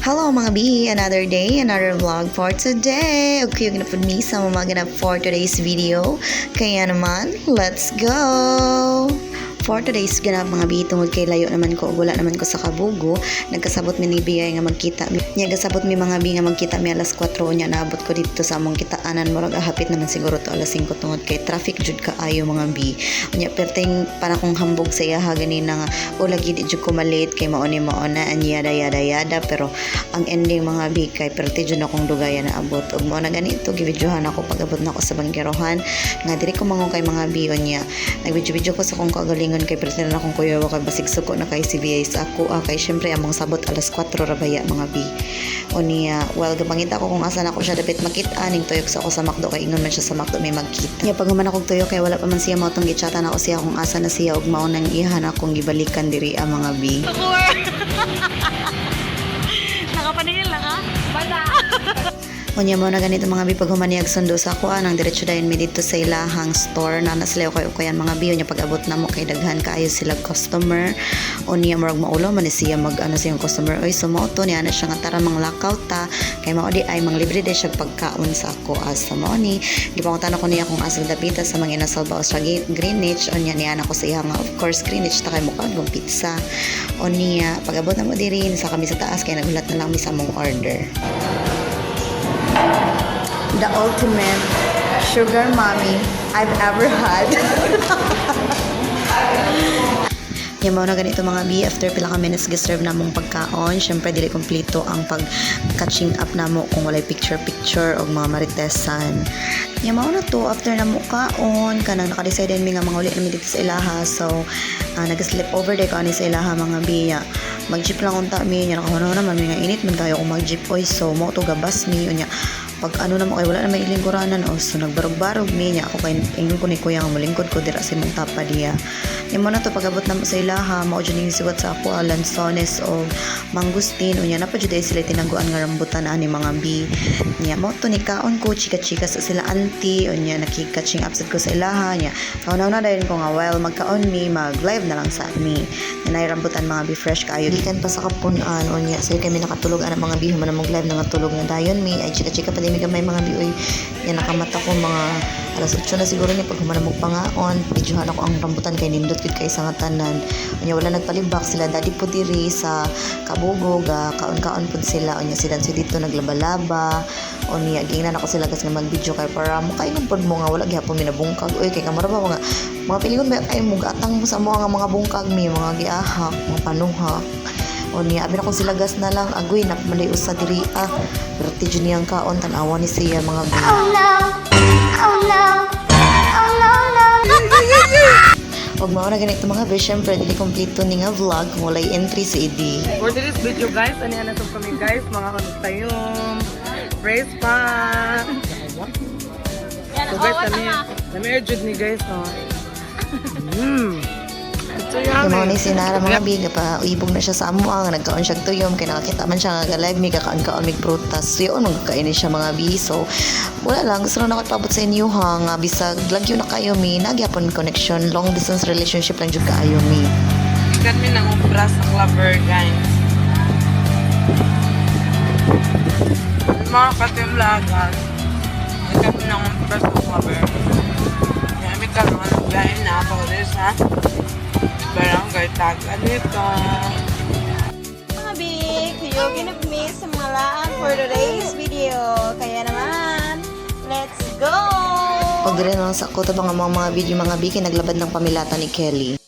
Hello mga B, another day, another vlog for today. Okay, yung ginapod me sa mga for today's video. Kaya naman, let's go! For today's ganap mga B, tungod kay layo naman ko, wala naman ko sa Kabugo. Nagkasabot mi ni Biyay nga magkita. Nya gasabot mi mga B nga magkita mi alas 4 nya naabot ko dito sa among kitaanan. Murag hapit naman siguro to alas 5 tungod kay traffic jud kaayo mga B. Nya perteng para kong hambog sa iya ganina nga o lagi di jud ko malate kay mauni mauna and yada yada pero ang ending mga B kay perti jud akong dugayan na abot ug mo na ganito gibidyohan ako pag-abot na ako sa bangkerohan nga diri ko mangon kay mga B nya nagvidyo ko sa kong kagalingon kay perti na akong kuya kay basig suko na kay CBA sa ako kay syempre among sabot alas 4 ra baya mga B unya well gapangita ko kung asa na ako siya dapat makita ning tuyok sa ako sa McDo kay ingon man siya sa McDo may magkita nya pag human akong tuyo kay wala pa man siya mao tong gichata na ako siya kung asa na siya ug mao nang ihan akong gibalikan diri mga B. Nakapaningil lang ha? Bala! Unya mo na ganito mga B pag humaniyag sundo sa ako nang diretso dayon mi dito sa ilahang store na nasalaw kayo kuyan mga B unya pag-abot na mo kay daghan kaayo sila customer unya murag maulo man siya mag ano siyang customer oy sumoto niya na siya nga tara mang lockout ta kay mao di ay mang libre de siya pagkaon sa ako as sa mo ni gipangutan ako niya kung asang dapita sa mga inasalba sa Greenwich unya niya ako sa iya nga of course Greenwich ta kay mukha ng pizza unya pag-abot na mo diri sa kami sa taas kay nagulat na lang mi sa mong order. The ultimate sugar mommy I've ever had. Yung mga na ganito mga B, after pila ka minutes giserve na mong pagkaon, syempre dili kompleto ang pag-catching up na mo kung walay picture-picture o mga maritesan. Yung mga na to, after na mo kaon, kanang nakadecide mi nga mga uli namin dito sa ilaha, so nag-sleep over day ka ni sa ilaha mga B. Mag-jeep lang unta mi, niya nakahuna naman mi nga init, man kayo kung mag-jeep oy, so mo to gabas mi, unya pag ano na mo kay wala na may ilingkuranan so nagbarog-barog mi niya ako kay ingon ko ni kuya nga molingkod ko dira sa imong tapa diya mo na to pag-abot na mo sa ilaha mao jud ning sugat sa ako lansones o mangustin unya na pa jud sila tinaguan nga rambutan ani mga B niya mo to ni kaon ko chika-chika sa sila auntie unya nakikatching up sad ko sa ilaha niya kaunaw na dayon ko nga while magkaon mi mag live na lang sa mi nay rambutan mga B fresh kaayo gikan pa sa kapunan unya say kami nakatulog ana mga B human mag live na nga tulog na dayon mi ay chika-chika pa may gamay mga bioy yan nakamata ko mga alas 8 na siguro niya pag humanamog pangaon videohan ako ang rambutan kay nindot kit kay sa nga tanan unya wala nagpalibak sila daddy po diri sa Kabugo ga kaon-kaon pud sila unya sidan si dito naglabalaba unya gingnan ako sila kasi mag-video kay para mo kay pud mo nga wala gyapon minabungkag oy kay kamara ba mga pilingon ba kay mo gatang mo sa mga bungkag mi mga giahak mga panuhak o niya abi na kung sila gas na lang agoy na malay usa diri berarti jud niyang kaon tan-awa ni siya mga B. Oh no! Oh no! Oh no no! Og mao na ganito mga B syempre dili kompleto ni nga vlog kung walay entry sa ID. For today's video guys, ano yan natong kami guys, mga kanutayong praise pa. So guys, kami jud ni guys, no. Ito Yung mga yan. ni sinara mga biga pa ibog na siya sa amo ang nagkaon siya tuyom kay nakakita man siya nga live mi kakaan mig prutas so yun magkain siya mga B so wala lang gusto na nakapabot sa inyo nga bisag lagyo na kayo mi nagyapon connection long distance relationship lang jud kaayo mi Ikan mi nang ubras ang lover guys. Mga katimlagan. Ikan mi nang ubras ang lover. Kami karoon gain na ako this ha. Barangay Tagan nito. Mga big, you ginag-miss sa mga laan for today's video. Kaya naman, let's go! pag dire lang sa ko to mga video mga biki naglabad ng pamilata ni Kelly.